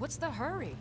What's the hurry?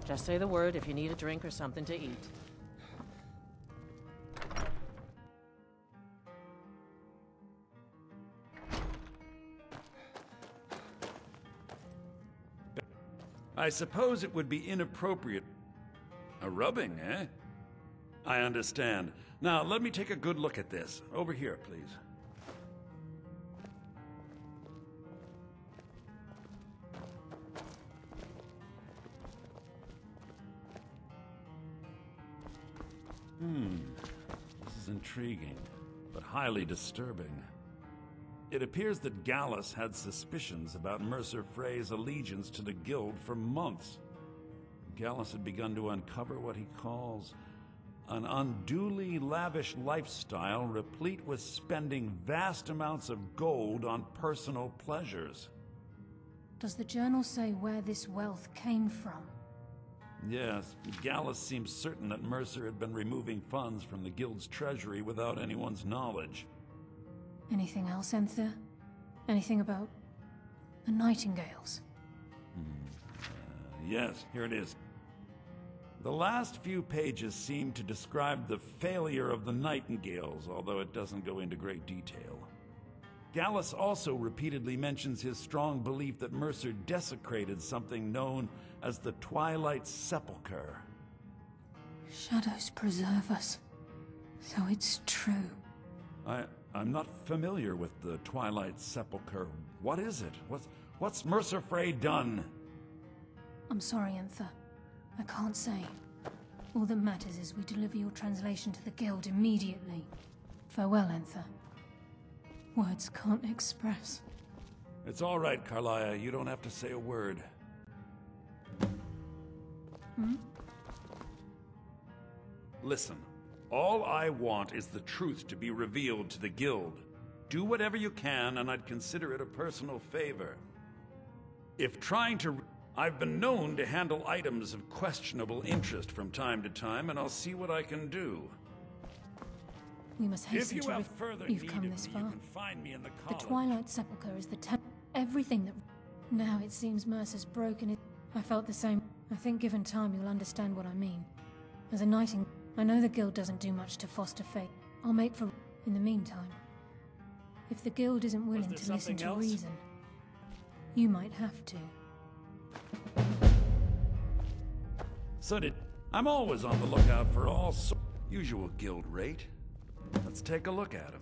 Just say the word if you need a drink or something to eat. I suppose it would be inappropriate. A rubbing, eh? I understand. Now, let me take a good look at this. Over here, please. This is intriguing, but highly disturbing. It appears that Gallus had suspicions about Mercer Frey's allegiance to the Guild for months. Gallus had begun to uncover what he calls an unduly lavish lifestyle replete with spending vast amounts of gold on personal pleasures. Does the journal say where this wealth came from? Yes, Gallus seems certain that Mercer had been removing funds from the Guild's treasury without anyone's knowledge. Anything else, Enthir? Anything about the Nightingales? Yes, here it is. The last few pages seem to describe the failure of the Nightingales, although it doesn't go into great detail. Gallus also repeatedly mentions his strong belief that Mercer desecrated something known as the Twilight Sepulchre. Shadows preserve us. So it's true. I'm not familiar with the Twilight Sepulchre. What is it? What's Mercer Frey done? I'm sorry, Enthir. I can't say. All that matters is we deliver your translation to the Guild immediately. Farewell, Enthir. Words can't express. It's all right, Carlia. You don't have to say a word. Listen, all I want is the truth to be revealed to the Guild. Do whatever you can, and I'd consider it a personal favor. If trying to... I've been known to handle items of questionable interest from time to time, and I'll see what I can do. We must hasten If you to... have further You've need come of this me, far. you can find me in the The college. Twilight Sepulchre is the everything that... Now it seems Mercer's broken it. I felt the same. I think given time you'll understand what I mean. As a Nightingale, I know the Guild doesn't do much to foster faith. I'll make for... In the meantime, if the Guild isn't willing there to listen something to else? reason, you might have to. So I'm always on the lookout for all usual Guild rate. Let's take a look at him.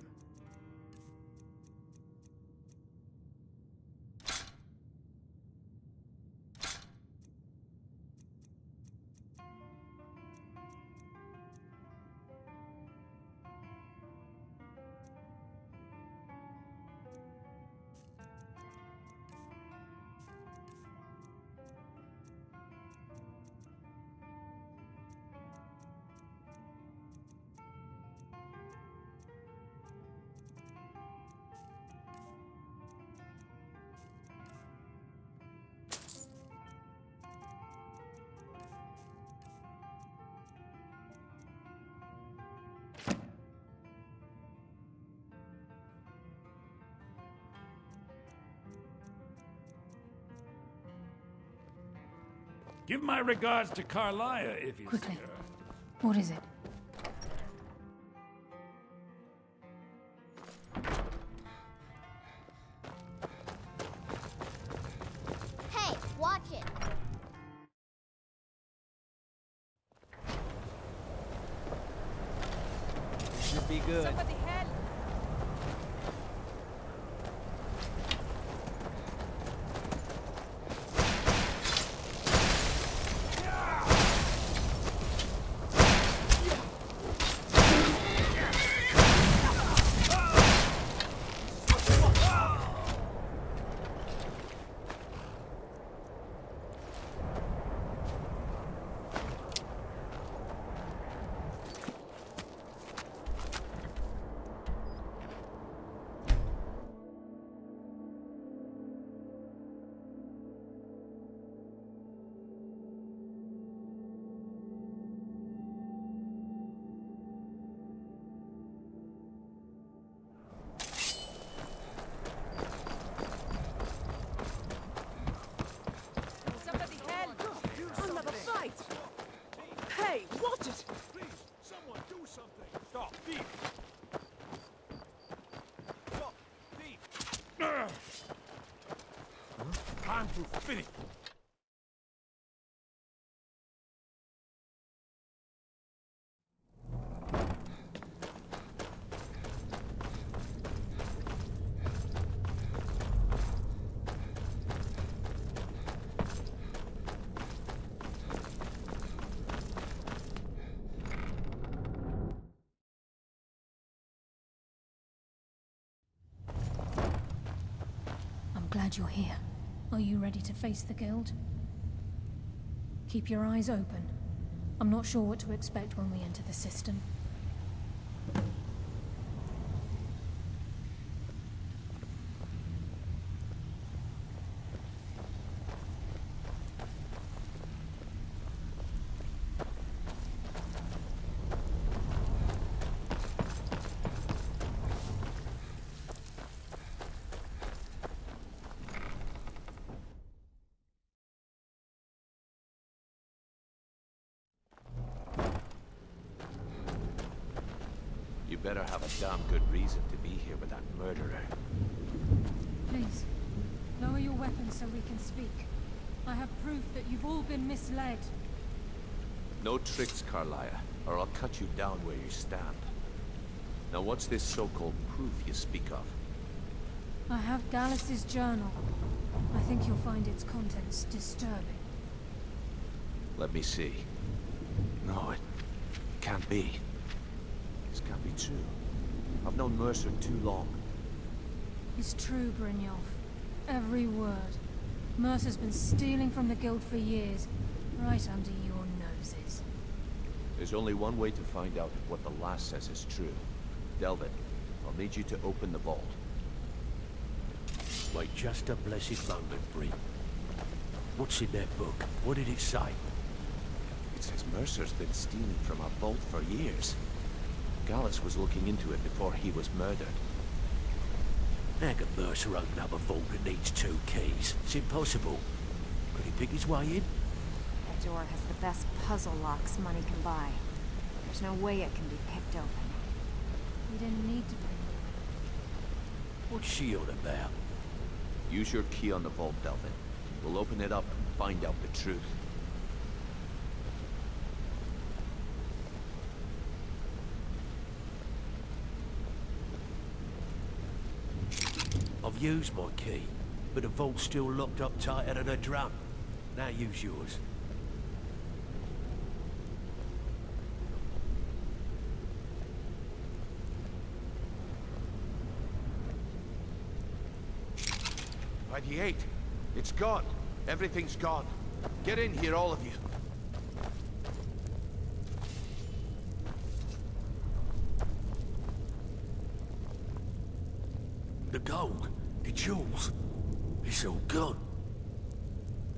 Give my regards to Carlia if you Quickly. see her. What is it? Hey, watch it. Should be good. Somebody help! Somebody help! I'll never fight! Hey, watch it! Please, someone do something! Stop, thief! Stop, thief! Time to finish! glad you're here. Are you ready to face the Guild? Keep your eyes open. I'm not sure what to expect when we enter the system. You better have a damn good reason to be here with that murderer. Please, lower your weapons so we can speak. I have proof that you've all been misled. No tricks, Carlia, or I'll cut you down where you stand. Now what's this so-called proof you speak of? I have Gallus's journal. I think you'll find its contents disturbing. Let me see. No, it can't be. This can't be true. I've known Mercer too long. It's true, Brynjolf. Every word. Mercer's been stealing from the Guild for years, right under your noses. There's only one way to find out if what the lass says is true. Delvin, I'll need you to open the vault. Wait just a blessed moment, Bryn. What's in that book? What did it say? It says Mercer's been stealing from our vault for years. Gallus was looking into it before he was murdered. How can Mercer open up a vault that needs 2 keys? It's impossible. Could he pick his way in? That door has the best puzzle locks money can buy. There's no way it can be picked open. We didn't need to bring you. What's she on about? Use your key on the vault, Delvin. We'll open it up and find out the truth. I've used my key, but the vault's still locked up tighter than a drum. Now use yours. By the 8. It's gone. Everything's gone. Get in here, all of you. The gold, the jewels, it's all gone.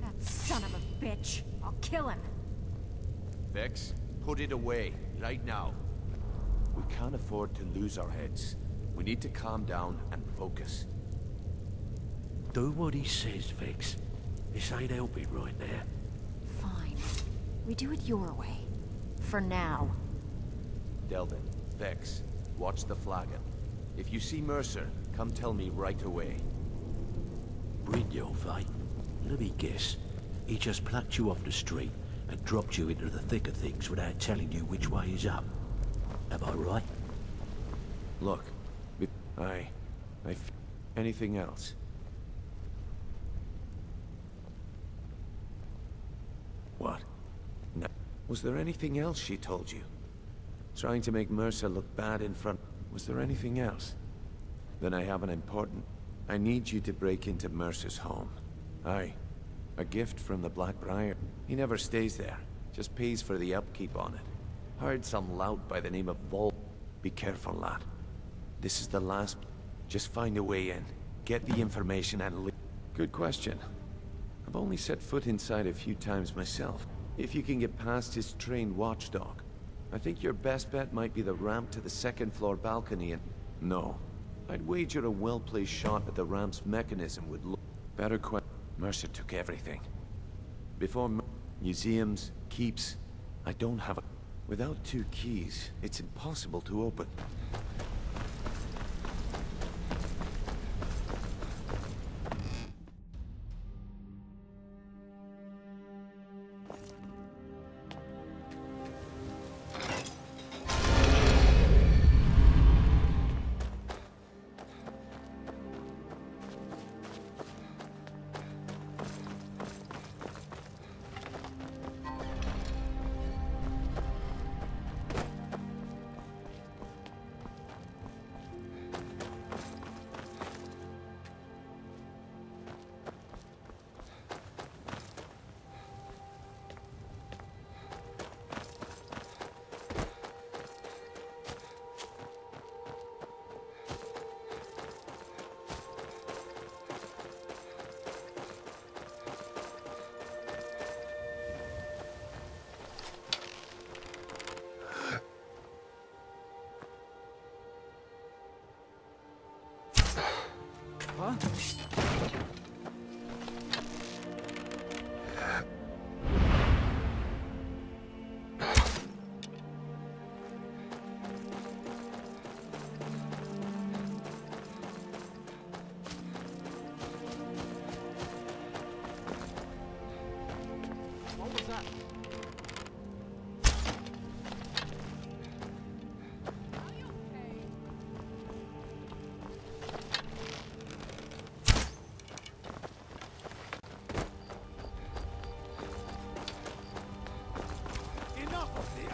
That son of a bitch. I'll kill him. Vex, put it away, right now. We can't afford to lose our heads. We need to calm down and focus. Do what he says, Vex. This ain't helping right now. Fine. We do it your way. For now. Delvin, Vex, watch the flagon. If you see Mercer, come tell me right away. Brynjolf, eh? Let me guess. He just plucked you off the street and dropped you into the thick of things without telling you which way is up. Am I right? Look, anything else? What? No. Was there anything else she told you? Trying to make Mercer look bad in front... Was there anything else? Then I have an important... I need you to break into Mercer's home. Aye. A gift from the Blackbriar. He never stays there. Just pays for the upkeep on it. Hired some lout by the name of Vol. Be careful, lad. This is the last... Just find a way in. Get the information and leave. Good question. I've only set foot inside a few times myself. If you can get past his trained watchdog. I think your best bet might be the ramp to the second-floor balcony and... No. I'd wager a well-placed shot at the ramp's mechanism would look... Better Mercer took everything. Before museums, keeps... I don't have a... Without 2 keys, it's impossible to open. What was that? Enough of this!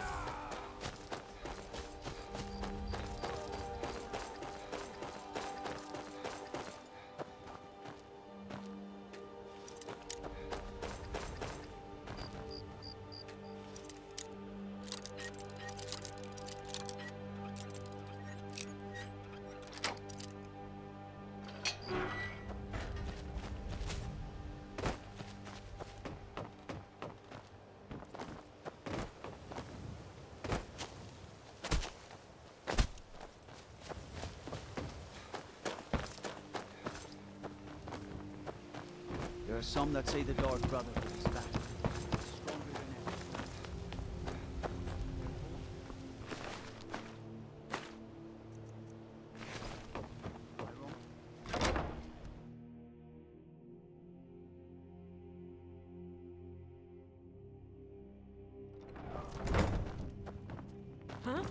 There are some that say the Dark Brotherhood is back, stronger than ever. Huh?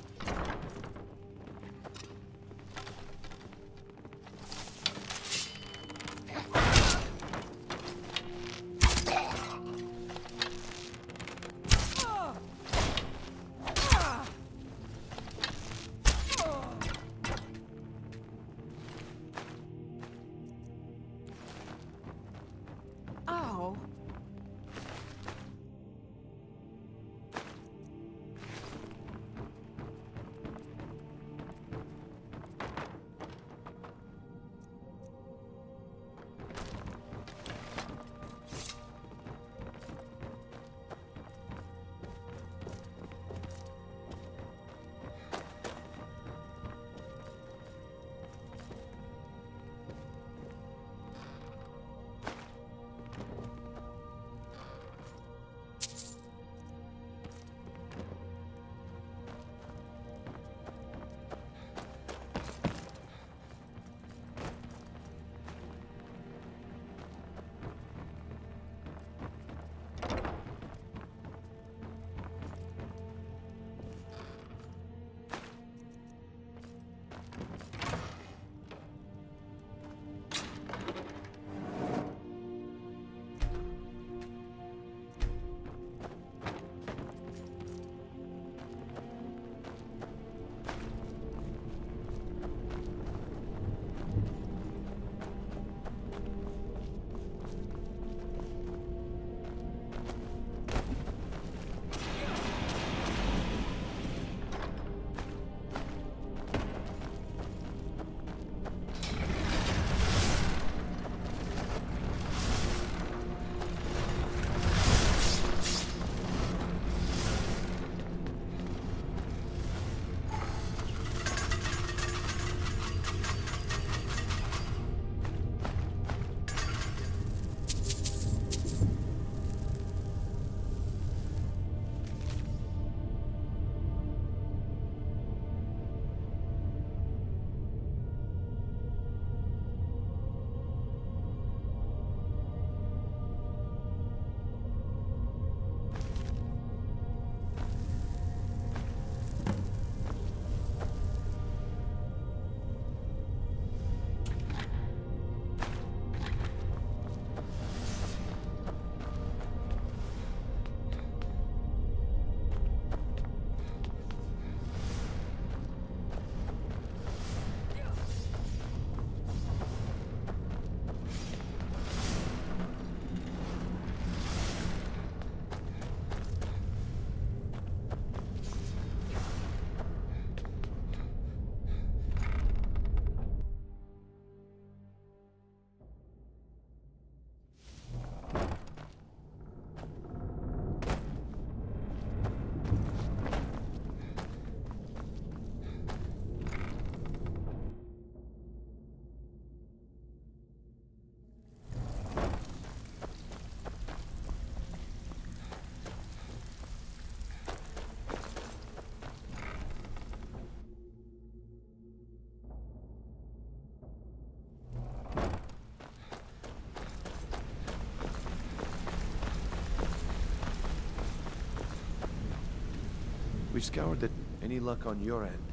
We've scoured it. Any luck on your end?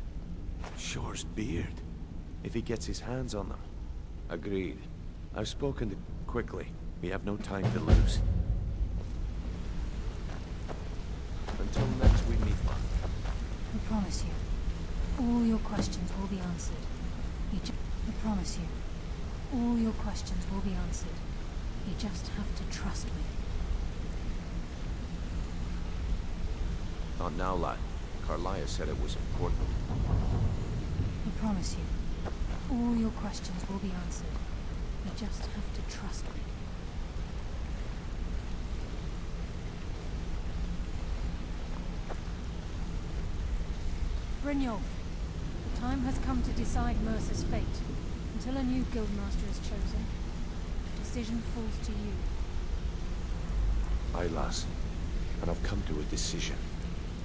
Shore's beard. If he gets his hands on them. Agreed. I've spoken to... Quickly. We have no time to lose. Until next we meet, Mark. I promise you, all your questions will be answered. I promise you, all your questions will be answered. You just have to trust me. Not now, lad. Carlia said it was important. I promise you, all your questions will be answered. You just have to trust me. Brynjolf, the time has come to decide Mercer's fate. Until a new guildmaster is chosen, the decision falls to you. Aye, lass. And I've come to a decision.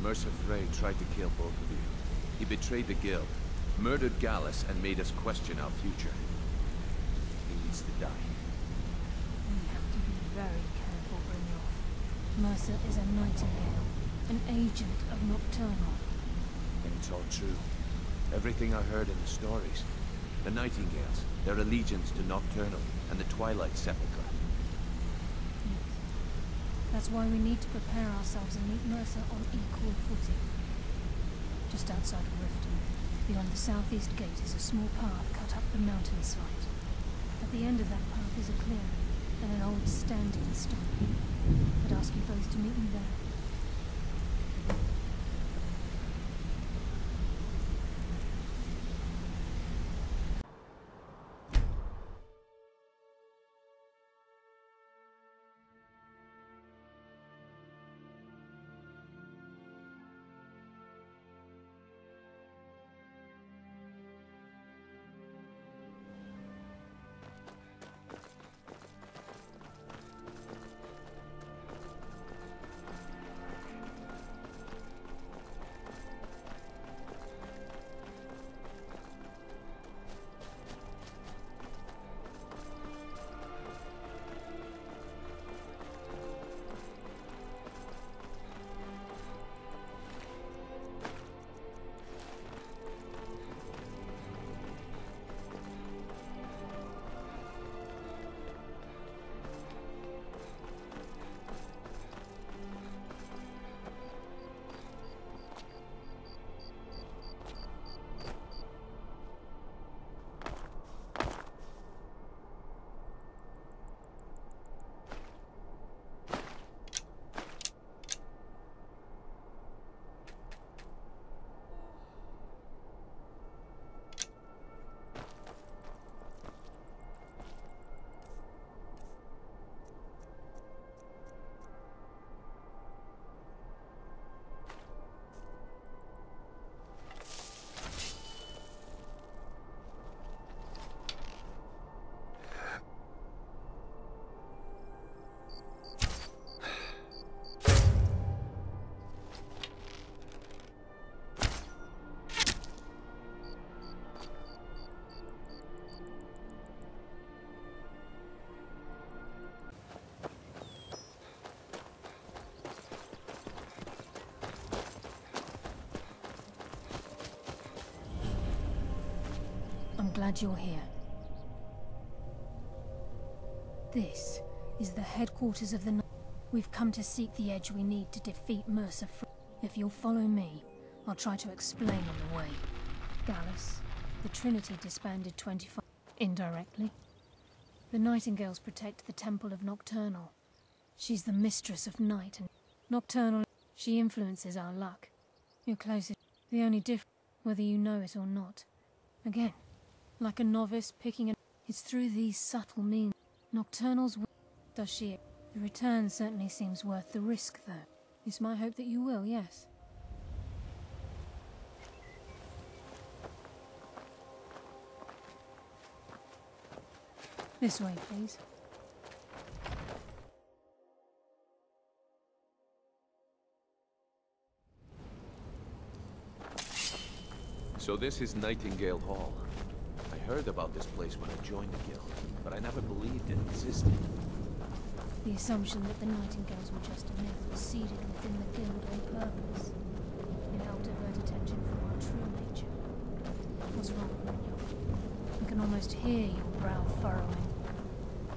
Mercer Frey tried to kill both of you. He betrayed the guild, murdered Gallus, and made us question our future. He needs to die. We have to be very careful, Brynjolf. Mercer is a nightingale, an agent of Nocturnal. And it's all true. Everything I heard in the stories. The Nightingales, their allegiance to Nocturnal, and the Twilight Sepulchre. Yes. That's why we need to prepare ourselves and meet Mercer on equal footing. Just outside of Riften, beyond the southeast gate, is a small path cut up the mountainside. At the end of that path is a clearing, and an old standing stone. I'd ask you both to meet me there. I'm glad you're here. This is the headquarters of the... We've come to seek the edge we need to defeat Mercer. If you'll follow me, I'll try to explain on the way. Gallus, the Trinity disbanded 25... indirectly. The Nightingales protect the Temple of Nocturnal. She's the mistress of night and... Nocturnal... She influences our luck. You're closest. The only difference, whether you know it or not. Again, like a novice picking an... It's through these subtle means. Nocturnal's... Does she... The return certainly seems worth the risk, though. It's my hope that you will, yes. This way, please. So this is Nightingale Hall. I heard about this place when I joined the guild, but I never believed it existed. The assumption that the Nightingales were just a myth was seeded within the guild on purpose. It attention from our true nature. What's wrong, Brynjolf? I can almost hear your brow furrowing.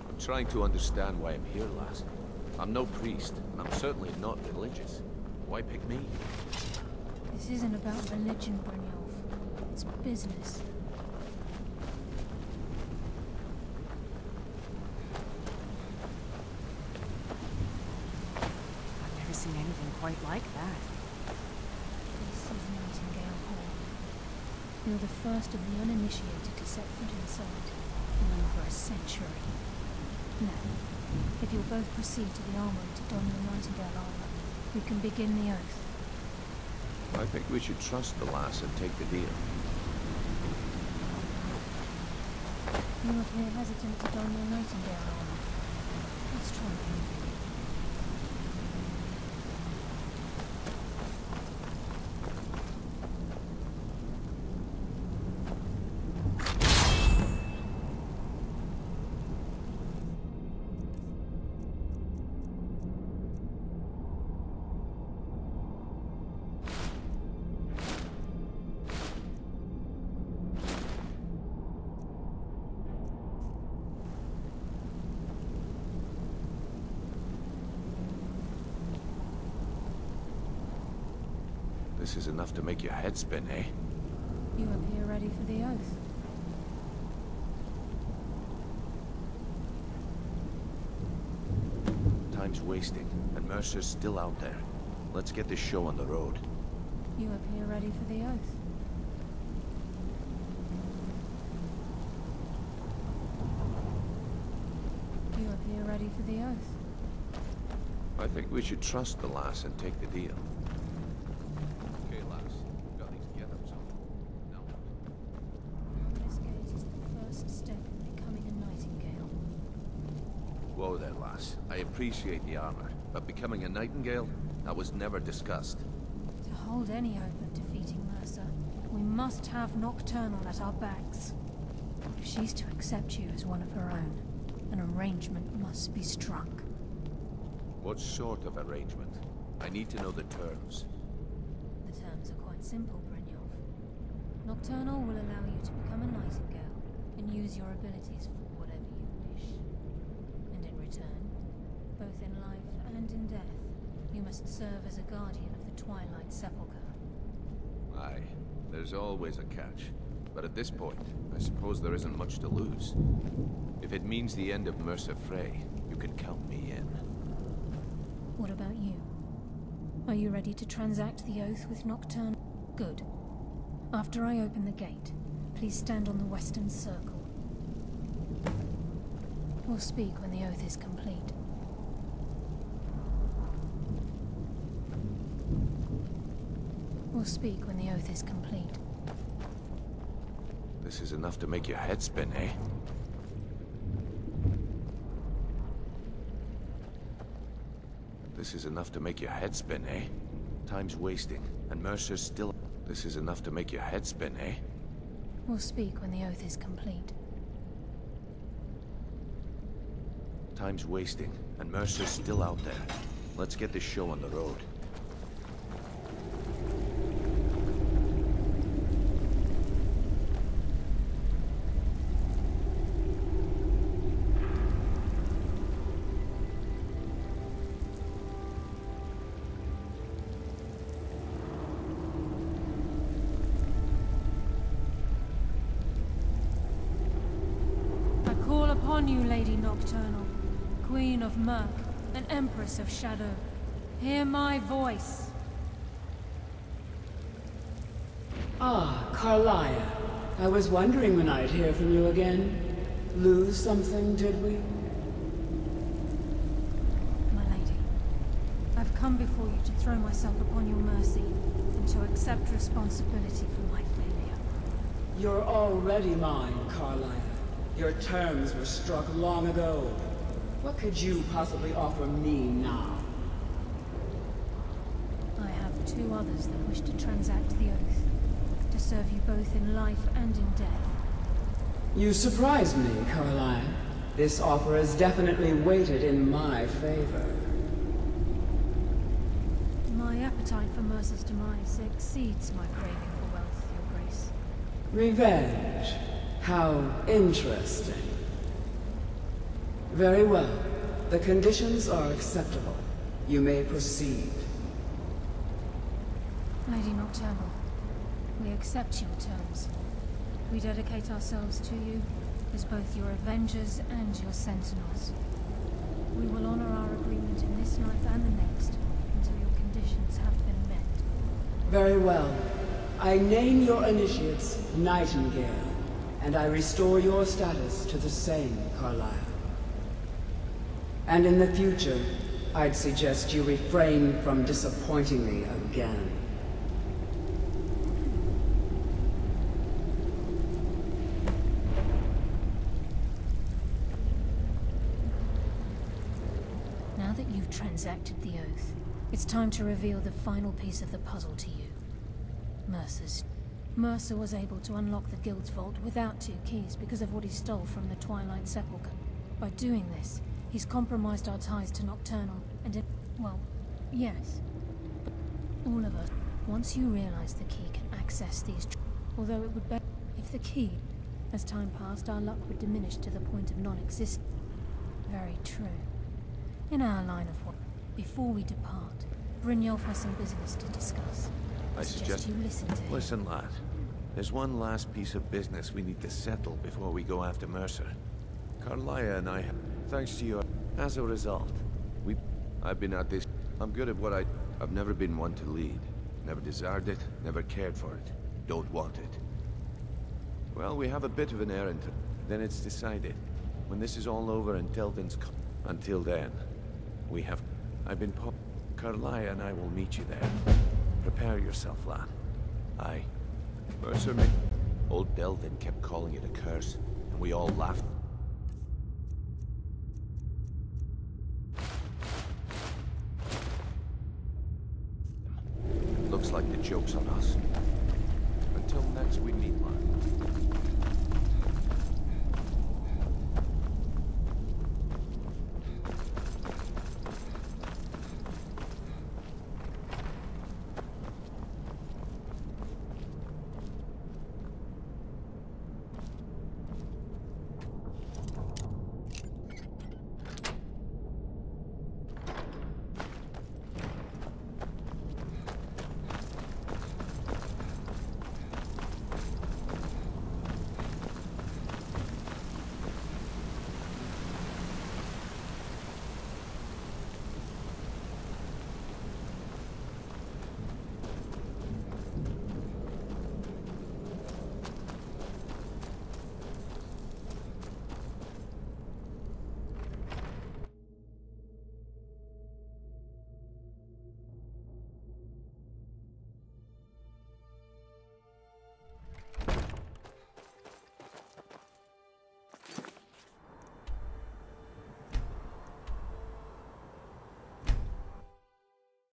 I'm trying to understand why I'm here, lass. I'm no priest, and I'm certainly not religious. Why pick me? This isn't about religion, Brynjolf. It's business. I've never seen anything quite like that. This is Nightingale Hall. You're the first of the uninitiated to set foot inside in over a century. Now, if you'll both proceed to the armory to don your Nightingale armor, we can begin the oath. I think we should trust the lass and take the deal. You appear hesitant to don your Nightingale armor. Let's try it. This is enough to make your head spin, eh? You appear ready for the oath. Time's wasting, and Mercer's still out there. Let's get this show on the road. You appear ready for the oath. You appear ready for the oath. I think we should trust the lass and take the deal. Okay, lass. Got these get-ups on. Now what? This gate is the first step in becoming a Nightingale. Whoa there, lass. I appreciate the armor, but becoming a Nightingale? That was never discussed. To hold any hope of defeating Mercer, we must have Nocturnal at our backs. If she's to accept you as one of her own, an arrangement must be struck. What sort of arrangement? I need to know the terms. The terms are quite simple, Brynjolf. Nocturnal will allow you to become a Nightingale and use your abilities for whatever you wish. And in return, both in life and in death, you must serve as a guardian of the Twilight Sepulchre. Aye, there's always a catch. But at this point, I suppose there isn't much to lose. If it means the end of Mercer Frey, you can count me in. What about you? Are you ready to transact the oath with Nocturne? Good. After I open the gate, please stand on the western circle. We'll speak when the oath is complete. We'll speak when the oath is complete. This is enough to make your head spin, eh? This is enough to make your head spin, eh? Time's wasting, and Mercer's still... This is enough to make your head spin, eh? We'll speak when the oath is complete. Time's wasting, and Mercer's still out there. Let's get this show on the road. Upon you, Lady Nocturnal, Queen of Murk, and Empress of Shadow. Hear my voice. Ah, Carlia. I was wondering when I'd hear from you again. Lose something, did we? My lady, I've come before you to throw myself upon your mercy, and to accept responsibility for my failure. You're already mine, Carlia. Your terms were struck long ago. What could you possibly offer me now? I have two others that wish to transact the oath, to serve you both in life and in death. You surprise me, Carlia. This offer is definitely weighted in my favor. My appetite for Mercer's demise exceeds my craving for wealth, Your Grace. Revenge. How interesting. Very well. The conditions are acceptable. You may proceed. Lady Nocturnal, we accept your terms. We dedicate ourselves to you as both your avengers and your sentinels. We will honor our agreement in this life and the next until your conditions have been met. Very well. I name your initiates Nightingale, and I restore your status to the same, Carlyle. And in the future, I'd suggest you refrain from disappointing me again. Now that you've transacted the oath, it's time to reveal the final piece of the puzzle to you. Mercer's. Mercer was able to unlock the Guild's vault without 2 keys because of what he stole from the Twilight Sepulchre. By doing this, he's compromised our ties to Nocturnal, and well, yes. But all of us, once you realize the key can access these although it would be if the key, as time passed, our luck would diminish to the point of non-existence. Very true. In our line of work, before we depart, Brynjolf has some business to discuss. I suggest you listen to him. Listen, lad. There's one last piece of business we need to settle before we go after Mercer. Carlyle and I have, thanks to you, as a result, I've been at this. I'm good at what I've never been one to lead. Never desired it, never cared for it. Don't want it. Well, we have a bit of an errand. Then it's decided. When this is all over and Delvin's until then, we have... Carlyle and I will meet you there. Prepare yourself, lad. Aye. Mercer Old Delvin kept calling it a curse, and we all laughed. Looks like the joke's on us. Until next we meet, lad.